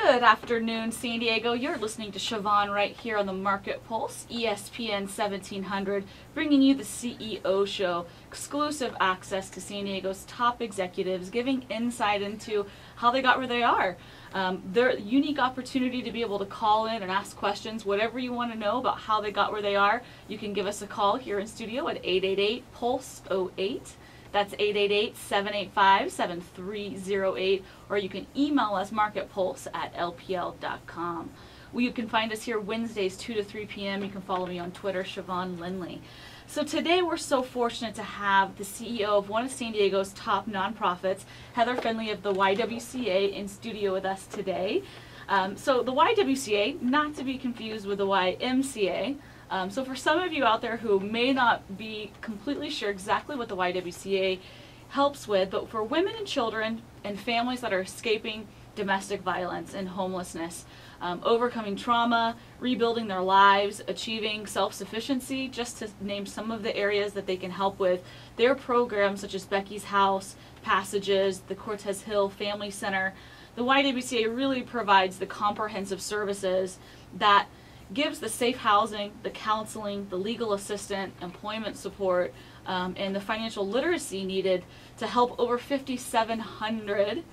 Good afternoon, San Diego. You're listening to Shavon right here on the Market Pulse, ESPN 1700, bringing you the CEO Show, exclusive access to San Diego's top executives, giving insight into how they got where they are. Their unique opportunity to be able to call in and ask questions, whatever you want to know about how they got where they are. You can give us a call here in studio at 888-PULSE-08. That's 888-785-7308, or you can email us marketpulse@lpl.com. You can find us here Wednesdays 2 to 3 p.m. You can follow me on Twitter, Shavon Lindley. So today we're so fortunate to have the CEO of one of San Diego's top nonprofits, Heather Finlay of the YWCA, in studio with us today. So the YWCA, not to be confused with the YMCA. So for some of you out there who may not be completely sure exactly what the YWCA helps with, but for women and children and families that are escaping domestic violence and homelessness, overcoming trauma, rebuilding their lives, achieving self-sufficiency, just to name some of the areas that they can help with. Their programs such as Becky's House, Passages, the Cortez Hill Family Center, the YWCA really provides the comprehensive services that gives the safe housing, the counseling, the legal assistance, employment support, and the financial literacy needed to help over 5,700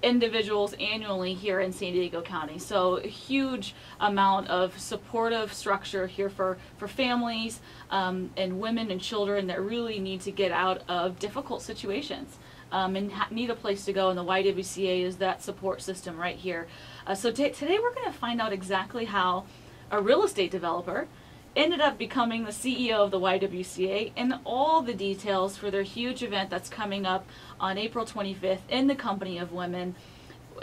individuals annually here in San Diego County. So a huge amount of supportive structure here for families and women and children that really need to get out of difficult situations and need a place to go, and the YWCA is that support system right here. So today we're going to find out exactly how a real estate developer ended up becoming the CEO of the YWCA, and all the details for their huge event that's coming up on April 25th in the company of women.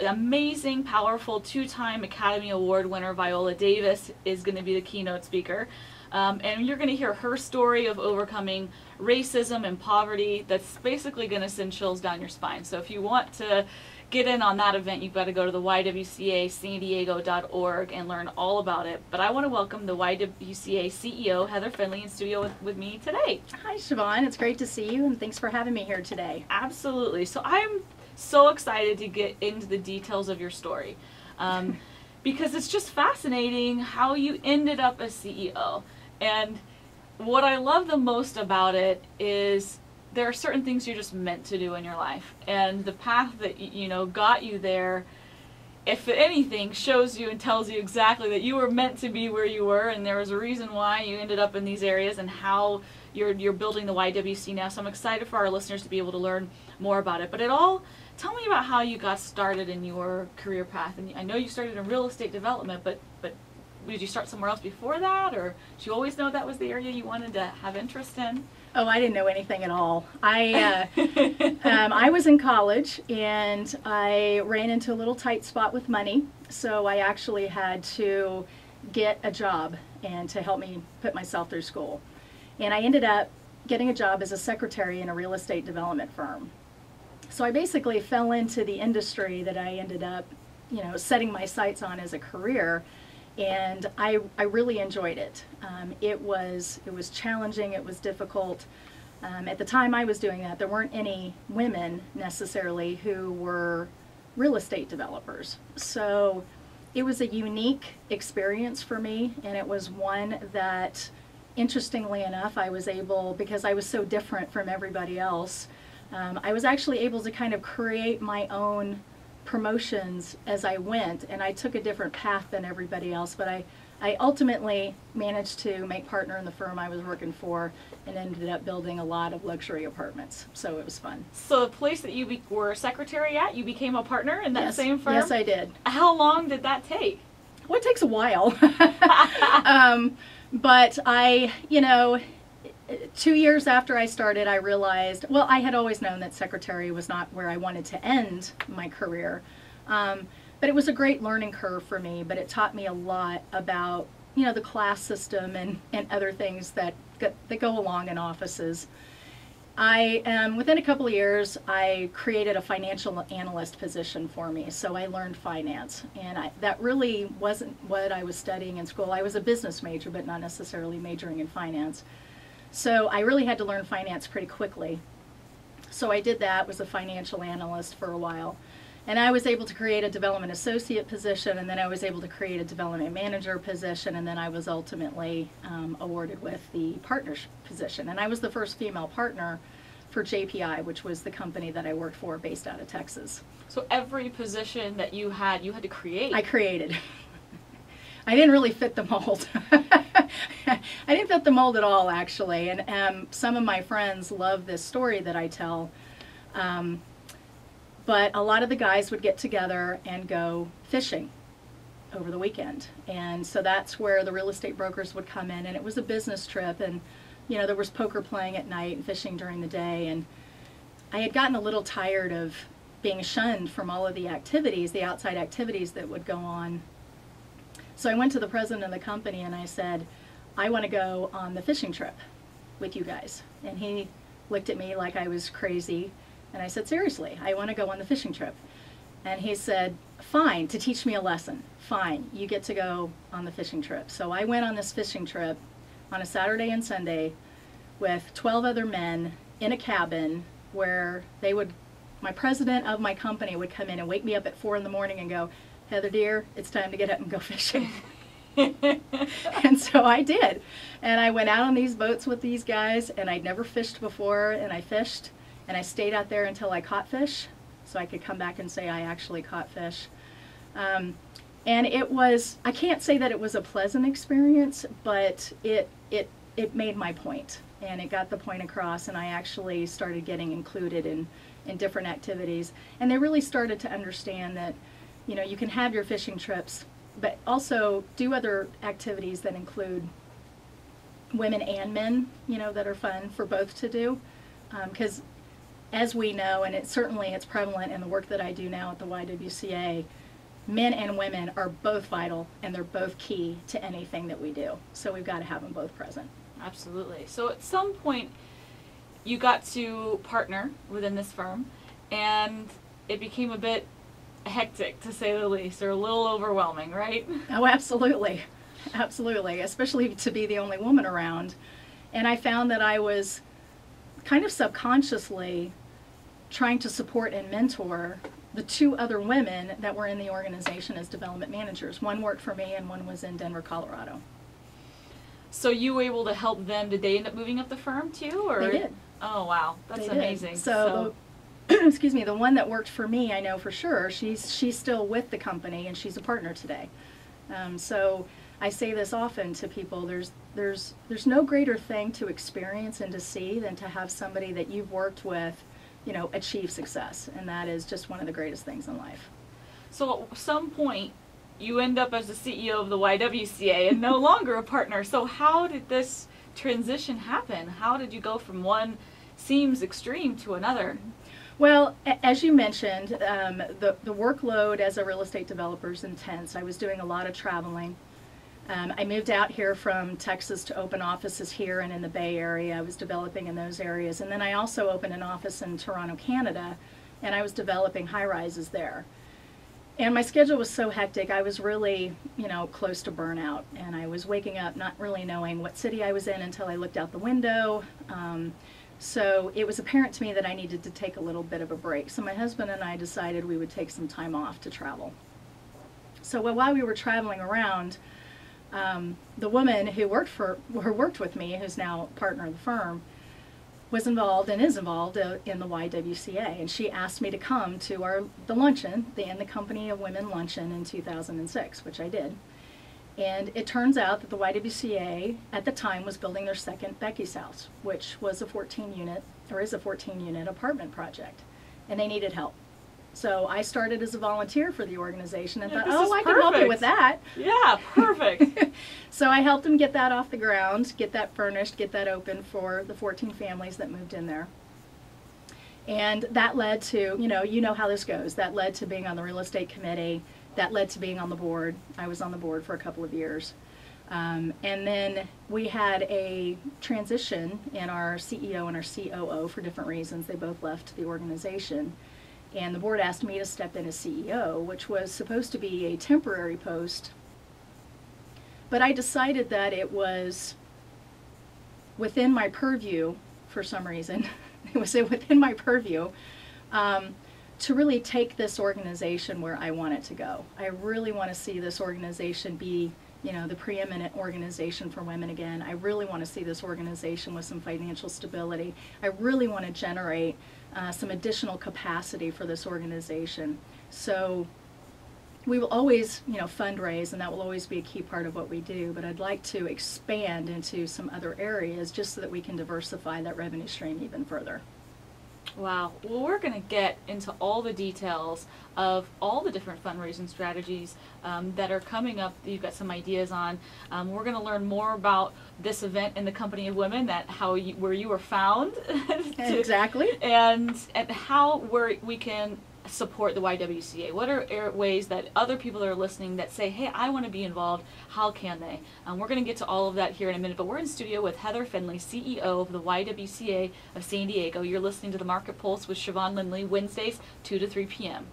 Amazing, powerful, two-time Academy Award winner Viola Davis is going to be the keynote speaker. And you're going to hear her story of overcoming racism and poverty that's basically going to send chills down your spine. So if you want to get in on that event, you've got to go to the YWCASanDiego.org and learn all about it. But I want to welcome the YWCA CEO, Heather Finlay, in studio with me today. Hi, Shavon. It's great to see you, and thanks for having me here today. Absolutely. So I'm so excited to get into the details of your story because it's just fascinating how you ended up as CEO. And what I love the most about it is there are certain things you're just meant to do in your life, and the path that got you there, if anything, shows you and tells you exactly that you were meant to be where you were, and there was a reason why you ended up in these areas and how you're building the YWC now. So I'm excited for our listeners to be able to learn more about it. But tell me about how you got started in your career path. And I know you started in real estate development, but did you start somewhere else before that, or did you always know that was the area you wanted to have interest in? Oh, I didn't know anything at all. I was in college, and I ran into a little tight spot with money, so I actually had to get a job and to help me put myself through school. And I ended up getting a job as a secretary in a real estate development firm. So I basically fell into the industry that I ended up, setting my sights on as a career. And I really enjoyed it. It was challenging, it was difficult. At the time I was doing that, there weren't any women necessarily who were real estate developers. So it was a unique experience for me, and it was one that, interestingly enough, I was able, because I was so different from everybody else, I was actually able to kind of create my own promotions as I went, and I took a different path than everybody else, but I ultimately managed to make partner in the firm I was working for and ended up building a lot of luxury apartments, so it was fun. So the place that you were secretary at, you became a partner in that same firm? Yes, I did. How long did that take? Well, it takes a while. But 2 years after I started, I realized, well, I had always known that secretary was not where I wanted to end my career. But it was a great learning curve for me, but it taught me a lot about, the class system and other things that go along in offices. Within a couple of years, I created a financial analyst position for me, so I learned finance. And that really wasn't what I was studying in school. I was a business major, but not necessarily majoring in finance. So I really had to learn finance pretty quickly. So I did that, was a financial analyst for a while. And I was able to create a development associate position, and then I was able to create a development manager position, and then I was ultimately awarded with the partnership position. And I was the first female partner for JPI, which was the company that I worked for based out of Texas. So every position that you had to create. I created. I didn't really fit the mold. I didn't fit the mold at all, actually. And some of my friends love this story that I tell. But a lot of the guys would get together and go fishing over the weekend. And so that's where the real estate brokers would come in. And it was a business trip. And, you know, there was poker playing at night and fishing during the day. And I had gotten a little tired of being shunned from all of the activities, the outside activities that would go on. So I went to the president of the company and I said, I want to go on the fishing trip with you guys. And he looked at me like I was crazy. And I said, seriously, I want to go on the fishing trip. And he said, fine, to teach me a lesson. Fine, you get to go on the fishing trip. So I went on this fishing trip on a Saturday and Sunday with 12 other men in a cabin where they would, my president of my company would come in and wake me up at 4 in the morning and go, Heather dear, it's time to get up and go fishing. And so I did. And I went out on these boats with these guys, and I'd never fished before, and I fished. And I stayed out there until I caught fish, so I could come back and say I actually caught fish. And it was, I can't say that it was a pleasant experience, but it made my point, and it got the point across, and I actually started getting included in different activities. And they really started to understand that, you know, you can have your fishing trips, but also do other activities that include women and men, you know, that are fun for both to do. Because as we know, and it's prevalent in the work that I do now at the YWCA, men and women are both vital, and they're both key to anything that we do. So we've got to have them both present. Absolutely. So at some point, you got to partner within this firm, and it became a bit hectic, to say the least, or a little overwhelming, right? Oh, absolutely. Absolutely. Especially to be the only woman around. And I found that I was kind of subconsciously trying to support and mentor the 2 other women that were in the organization as development managers. One worked for me and one was in Denver, Colorado. So you were able to help them. Did they end up moving up the firm too? Or? They did. Oh, wow. That's amazing. So excuse me, the one that worked for me, I know for sure, she's still with the company and she's a partner today. So I say this often to people, there's no greater thing to experience and to see than to have somebody that you've worked with, you know, achieve success, and that is just one of the greatest things in life. So at some point, you end up as the CEO of the YWCA and no longer a partner. So how did this transition happen? How did you go from one seems extreme to another? Well, as you mentioned, the workload as a real estate developer is intense. I was doing a lot of traveling. I moved out here from Texas to open offices here and in the Bay Area. I was developing in those areas. And then I also opened an office in Toronto, Canada, and I was developing high-rises there. And my schedule was so hectic, I was really, you know, close to burnout. And I was waking up not really knowing what city I was in until I looked out the window. So it was apparent to me that I needed to take a little bit of a break. So my husband and I decided we would take some time off to travel. So while we were traveling around, the woman who worked with me, who's now partner of the firm, was involved and is involved in the YWCA, and she asked me to come to the luncheon, the In the Company of Women luncheon in 2006, which I did. And it turns out that the YWCA at the time was building their second Becky's House, which was a 14-unit, or is a 14-unit apartment project, and they needed help. So I started as a volunteer for the organization and thought, oh, I can help you with that. Yeah, perfect. So I helped them get that off the ground, get that furnished, get that open for the 14 families that moved in there. And that led to, you know how this goes. That led to being on the real estate committee. That led to being on the board. I was on the board for a couple of years. And then we had a transition in our CEO and our COO for different reasons. They both left the organization. And the board asked me to step in as CEO, which was supposed to be a temporary post. But I decided that it was within my purview, for some reason, it was within my purview, to really take this organization where I want it to go. I really want to see this organization be, you know, the preeminent organization for women again. I really want to see this organization with some financial stability. I really want to generate some additional capacity for this organization. So we will always, you know, fundraise, and that will always be a key part of what we do, but I'd like to expand into some other areas just so that we can diversify that revenue stream even further. Wow. Well, we're going to get into all the details of all the different fundraising strategies that are coming up that you've got some ideas on. We're going to learn more about this event in the Company of Women, where you were found. Exactly. And how we can support the YWCA. What are ways that other people that are listening that say, hey, I want to be involved, how can they? We're going to get to all of that here in a minute, but we're in studio with Heather Finlay, CEO of the YWCA of San Diego. You're listening to the Market Pulse with Shavon Lindley, Wednesdays, 2 to 3 p.m.